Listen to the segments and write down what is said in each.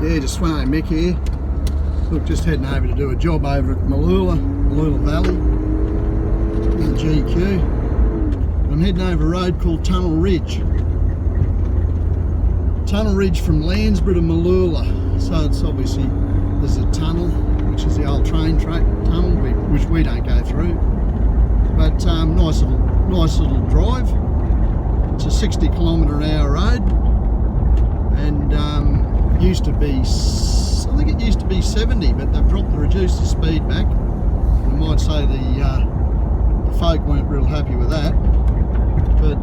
Yeah, just Sveno Mick here. Look, just heading over to do a job over at Mooloolah Valley in the GQ. I'm heading over a road called Tunnel Ridge. Tunnel Ridge from Landsborough to Mooloolah. So it's obviously, there's a tunnel, which is the old train track tunnel, which we don't go through. But nice little drive. It's a 60 km/h road, and used to be, I think it used to be 70, but they've reduced the speed back. I might say the folk weren't real happy with that, but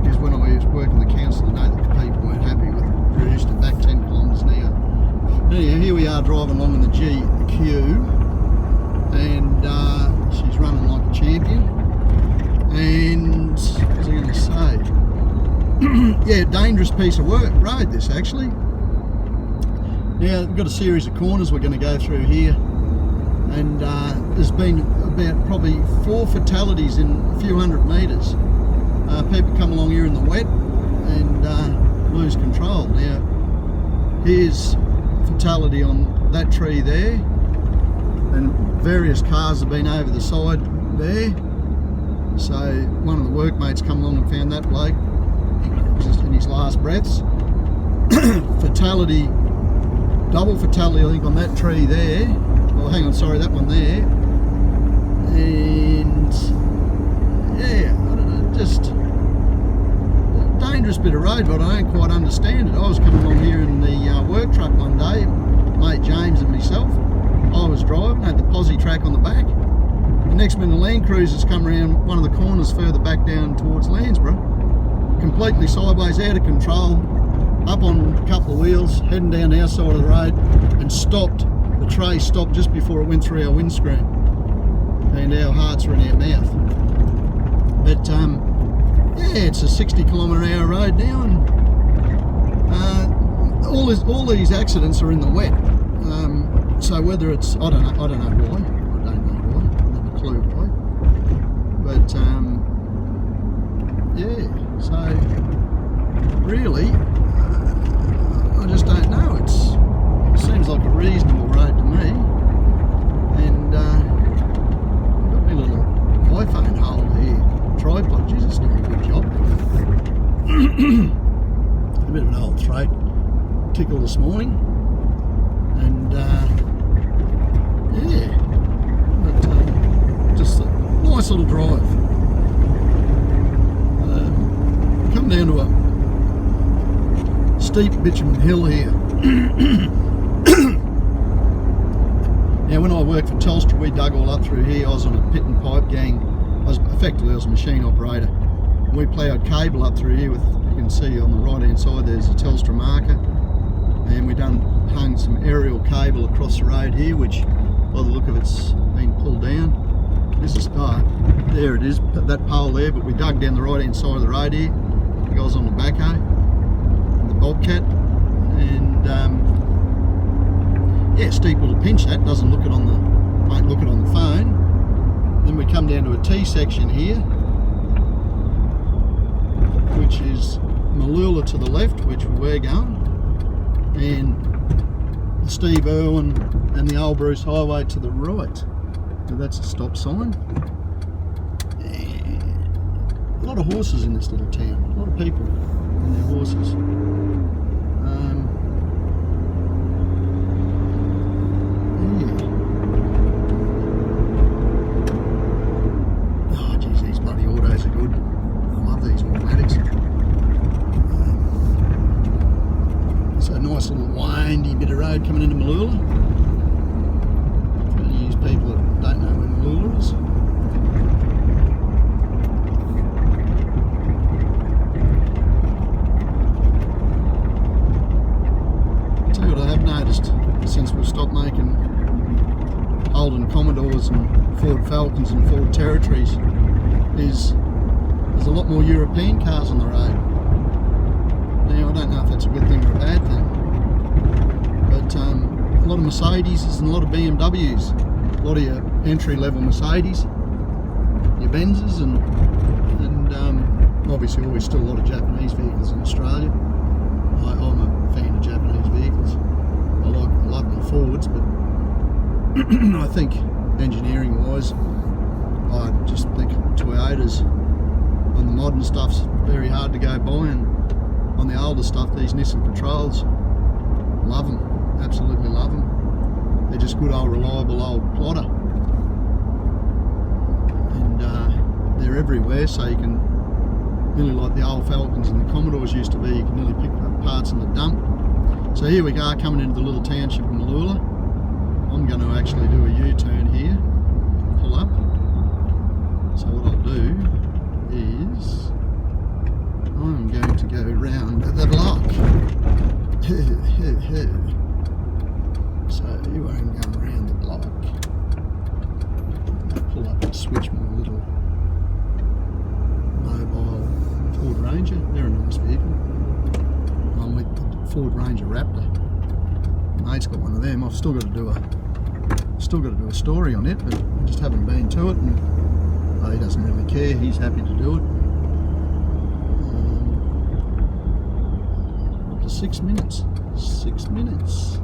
because when I was working the council, I know that the people weren't happy with reduced it back 10 km an hour. Anyhow, here we are driving along in the GQ, and she's running like a champion. And what was I going to say? Yeah, dangerous piece of road this actually. Now we've got a series of corners we're going to go through here, and there's been about probably 4 fatalities in a few hundred metres. People come along here in the wet and lose control. Now here's fatality on that tree there, and various cars have been over the side there. So one of the workmates come along and found that bloke just in his last breaths. Fatality, double fatality I think on that tree there. Oh, hang on, sorry, that one there. And yeah, I don't know, just a dangerous bit of road, but I don't quite understand it. I was coming along here in the work truck one day, mate James and myself. I was driving, had the posse track on the back. The next minute the Land Cruiser's come around one of the corners further back down towards Landsborough, completely sideways, out of control, up on a couple of wheels, heading down our side of the road, and stopped. The tray stopped just before it went through our windscreen, and our hearts were in our mouth. But yeah, it's a 60 km/h road now, and all these accidents are in the wet. So whether it's, I don't know why. Clue why, but yeah, so really I just don't know. It seems like a reasonable road to me, and I've got my little iPhone holder here, tripod. Jesus, it's doing a good job. A bit of an old throat tickle this morning, and yeah, but just a nice little drive. Come down to a steep bitumen hill here. Now when I worked for Telstra, we dug all up through here. I was on a pit and pipe gang. I was a machine operator. We ploughed cable up through here with, you can see on the right hand side there's a Telstra marker, and we hung some aerial cable across the road here, which by the look of it's been pulled down. This is, there it is, that pole there, but we dug down the right hand side of the road here. The guys on the backhoe, and the bobcat, and yeah, steep little pinch that, won't look it on the phone. Then we come down to a T section here, which is Mooloolah to the left, which we're going, and the Steve Irwin and the Old Bruce Highway to the right. So that's a stop sign. And a lot of horses in this little town. A lot of people and their horses. Yeah. Oh geez, these bloody autos are good. I love these automatics. So a nice little windy bit of road coming into Mooloolah. Trying to use people that don't know where Mooloolah is. Tell you what I have noticed since we've stopped making Holden Commodores and Ford Falcons and Ford Territories is there's a lot more European cars on the road. Now I don't know if that's a good thing or a bad thing, but a lot of Mercedes and a lot of BMWs, a lot of your entry-level Mercedes, your Benzes, and obviously always still a lot of Japanese vehicles in Australia. I'm a fan of Japanese vehicles. I like my Fords, but I think engineering wise, I just think Toyotas on the modern stuff's very hard to go by, and on the older stuff, these Nissan Patrols, love them, absolutely love them. They're just good old reliable old plotter, and they're everywhere, so you can nearly, like the old Falcons and the Commodores used to be, you can nearly pick up parts in the dump. So here we are coming into the little township of Mooloolah. I'm going to actually do a U-turn here, pull up. So what I'll do is I'm going to go round the block. So here I am going around the block. I'll pull up and switch my little mobile Ford Ranger. They're a nice vehicle. I'm with the Ford Ranger Raptor. Mate's got one of them. I've still got to do a story on it, but I just haven't been to it, and he doesn't really care. He's happy to do it. Up to 6 minutes. 6 minutes.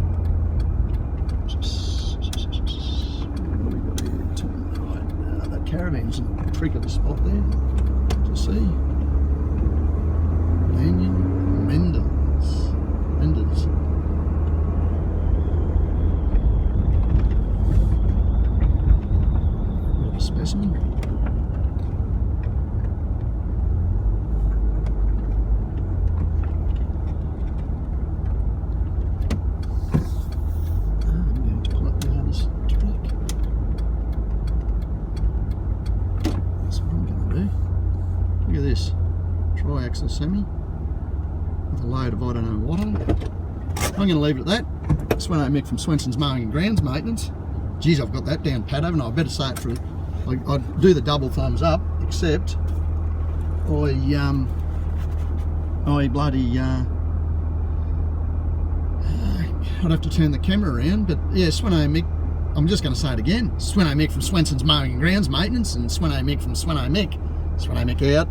What have we got here? Turn right. That caravan's in a trick of a spot there to see. Lanyon Menders. What a specimen. I'm going to pull up behind this truck. That's what I'm going to do. Look at this. Tri-axle semi with a load of I don't know what on. I'm going to leave it at that. Sveno Mick from Swenson's Mowing and Grounds Maintenance. Geez, I've got that down pat, haven't I? I better say it for I'd do the double thumbs up, except I bloody I'd have to turn the camera around, but yeah, Sveno Mick. I'm just going to say it again. Sveno Mick from Swenson's Mowing and Grounds Maintenance, and Sveno Mick from Sveno Mick. Sveno Mick out.